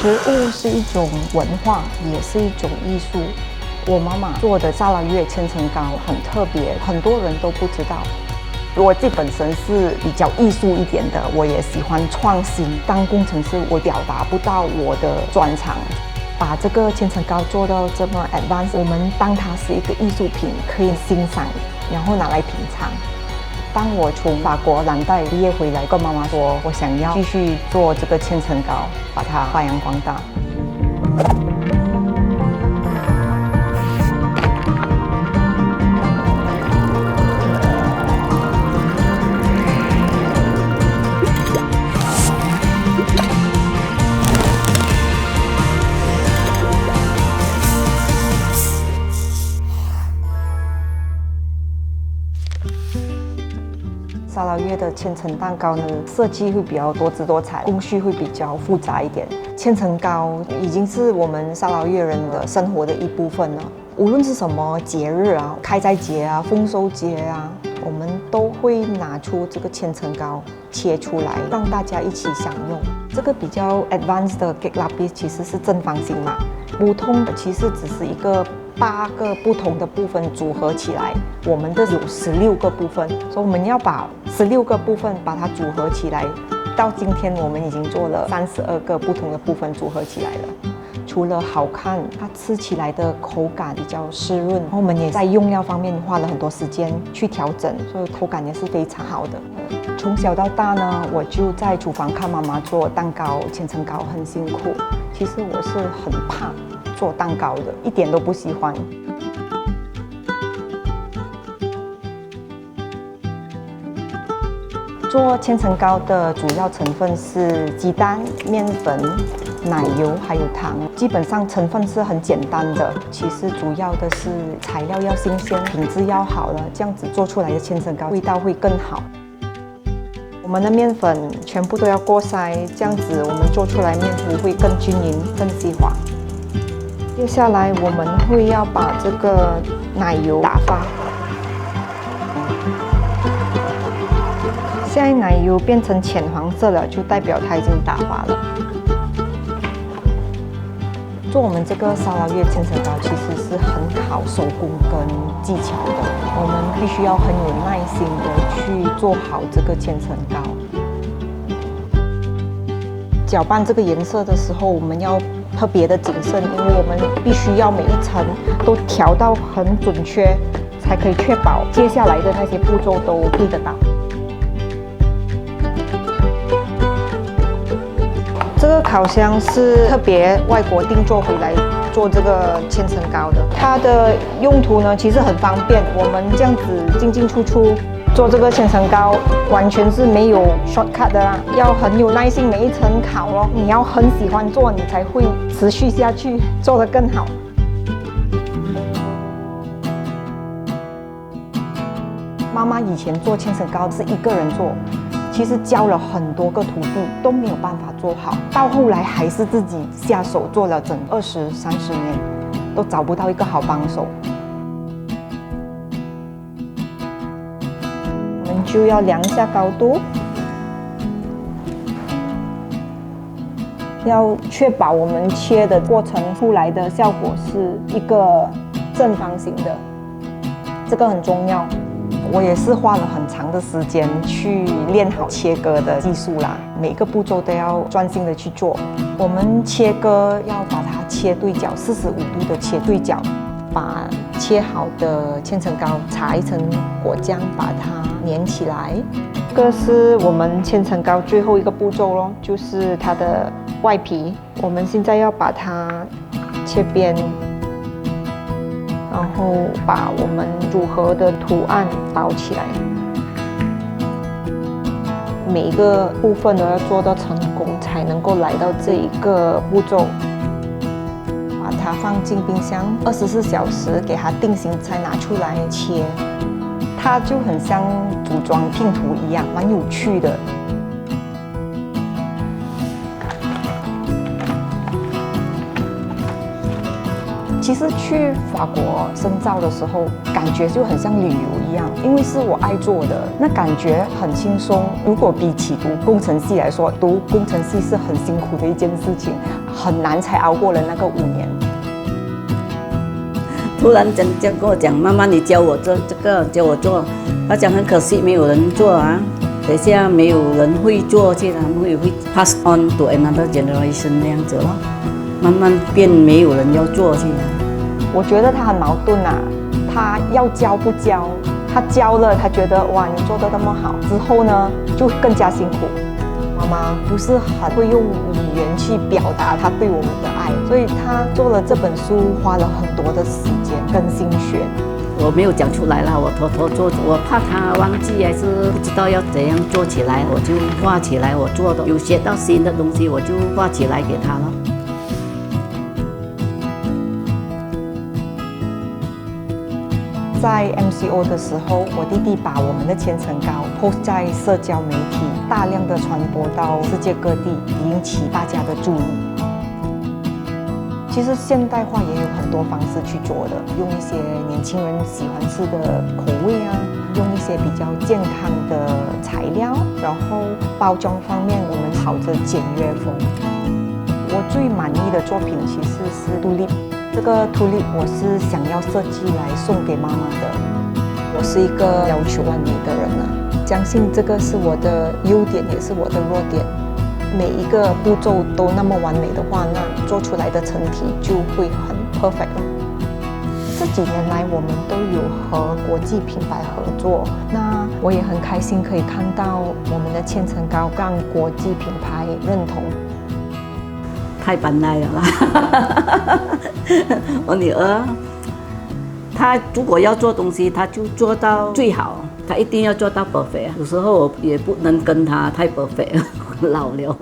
食物是一种文化，也是一种艺术。我妈妈做的沙拉越千层糕很特别，很多人都不知道。我自己本身是比较艺术一点的，我也喜欢创新。当工程师，我表达不到我的专长。把这个千层糕做到这么 advanced， 我们当它是一个艺术品，可以欣赏，然后拿来品尝。当我从法国蓝带毕业回来，跟妈妈说，我想要继续做这个千层糕，把它发扬光大。沙拉越的千层蛋糕呢，设计会比较多姿多彩，工序会比较复杂一点。千层糕已经是我们沙拉越人的生活的一部分了。无论是什么节日啊，开斋节啊、丰收节啊，我们都会拿出这个千层糕切出来，让大家一起享用。这个比较 advanced 的 cake lapis 其实是正方形嘛，普通的其实只是一个8个不同的部分组合起来，我们的有16个部分，所以我们要把16个部分把它组合起来。到今天我们已经做了32个不同的部分组合起来了。除了好看，它吃起来的口感比较湿润，然后我们也在用料方面花了很多时间去调整，所以口感也是非常好的。从小到大呢，我就在厨房看妈妈做蛋糕、千层糕，很辛苦。其实我是很怕做蛋糕的，一点都不喜欢。做千层糕的主要成分是鸡蛋、面粉、奶油还有糖，基本上成分是很简单的。其实主要的是材料要新鲜，品质要好了，这样子做出来的千层糕味道会更好。我们的面粉全部都要过筛，这样子我们做出来面糊会更均匀、更细滑。接下来我们会要把这个奶油打发。现在奶油变成浅黄色了，就代表它已经打发了。做我们这个沙拉越千层糕其实是很考手工跟技巧的，我们必须要很有耐心的去做好这个千层糕。搅拌这个颜色的时候，我们要特别的谨慎，因为我们必须要每一层都调到很准确，才可以确保接下来的那些步骤都对得到。这个烤箱是特别外国定做回来做这个千层糕的，它的用途呢其实很方便，我们这样子进进出出做这个千层糕，完全是没有 shortcut 的啦，要很有耐心每一层烤咯，你要很喜欢做，你才会持续下去，做得更好。妈妈以前做千层糕是一个人做。其实教了很多个徒弟都没有办法做好，到后来还是自己下手做了整20、30年，都找不到一个好帮手。我们就要量一下高度，要确保我们切的过程出来的效果是一个正方形的，这个很重要。我也是花了很长的时间去练好切割的技术啦，每个步骤都要专心的去做。我们切割要把它切对角，45度的切对角，把切好的千层糕撒一层果酱，把它粘起来。这个是我们千层糕最后一个步骤咯，就是它的外皮。我们现在要把它切边。然后把我们组合的图案包起来，每一个部分都要做到成功，才能够来到这一个步骤。把它放进冰箱24小时，给它定型，才拿出来切。它就很像组装拼图一样，蛮有趣的。其实去法国深造的时候，感觉就很像旅游一样，因为是我爱做的，那感觉很轻松。如果比起读工程系来说，读工程系是很辛苦的一件事情，很难才熬过了那个5年。突然跟我讲，妈妈，你教我做这个，教我做。他讲很可惜，没有人做啊。等下没有人会做，他们会 pass on to another generation 那样子咯。慢慢变，没有人要做去。我觉得他很矛盾啊，他要教不教，他教了，他觉得哇，你做得那么好，之后呢就更加辛苦。妈妈不是很会用语言去表达她对我们的爱，所以她做了这本书，花了很多的时间跟心血。我没有讲出来啦，我偷偷做，我怕他忘记还是不知道要怎样做起来，我就画起来，我做的有学到新的东西，我就画起来给他了。在 MCO 的时候，我弟弟把我们的千层糕 post 在社交媒体，大量的传播到世界各地，引起大家的注意。其实现代化也有很多方式去做的，用一些年轻人喜欢吃的口味啊，用一些比较健康的材料，然后包装方面我们朝着简约风。我最满意的作品其实是tulip。这个 tulip 我是想要设计来送给妈妈的。我是一个要求完美的人啊，相信这个是我的优点，也是我的弱点。每一个步骤都那么完美的话，那做出来的成体就会很 perfect 了。这几年来，我们都有和国际品牌合作，那我也很开心可以看到我们的千层糕让国际品牌认同。太本来了啦！我女儿，她如果要做东西，她就做到最好，她一定要做到 perfect。有时候我也不能跟她太 perfect，老了。